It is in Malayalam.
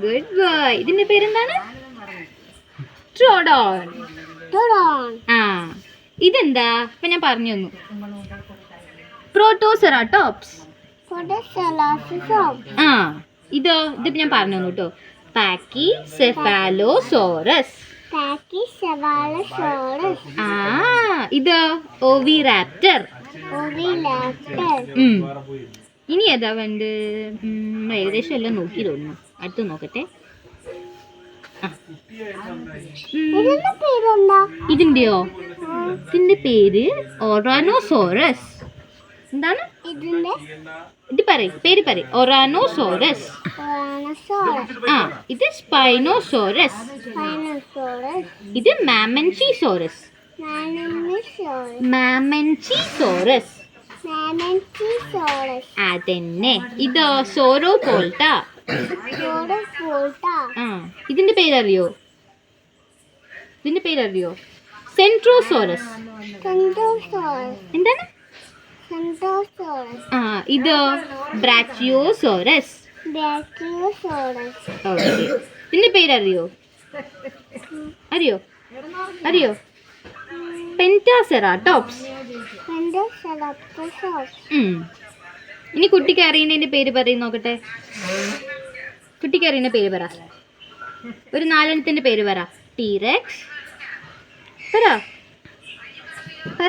Good boy. ഇതിന്റെ പേരെന്താണ്? ട്രോഡോൺ. ഇതെന്താ? ഇപ്പൊ ഞാൻ പറഞ്ഞു തന്നു. പ്രോട്ടോസെറാട്ടോപ്സ്. ഇതിപ്പോ ഞാൻ പറഞ്ഞു തന്നു കേട്ടോ. പാക്കിസെഫാലോസോറസ്. ഇത് ഓവിറാപ്റ്റർ. ഇനി ഏതാ വേണ്ട? ഏകദേശം എല്ലാം നോക്കി തോന്നുന്നു. അടുത്ത് നോക്കട്ടെ. ഇതിന്റെയോ? ഇതിന്റെ പേര് ഒറാനോസോറസ്. എന്താണ് ഇത്? പേര് പറ. ഒറാനോസോറസ്. ഇത് സ്പൈനോസോറസ്. ഇത് മാമൻചിസോറസ്. അതന്നെ. ഇത് സോറോപോൾട്ട. ഇതിന്റെ പേരറിയോ? സെൻട്രോസോറസ്. എന്താണ്? ഇത് ബ്രാച്ചിയോസോറസ്. ഇതിന്റെ പേരറിയോ? അറിയോ? പെന്റാസെറാട്ടോപ്സ്. ഇനി കുട്ടിക്ക് അറിയുന്നതിന്റെ പേര് പറയും നോക്കട്ടെ. കുട്ടിക്ക് അറിയുന്ന പേര് പറ. ഒരു 4 എണ്ണത്തിന്റെ പേര് പറ. ടീറെക്സ് പറ.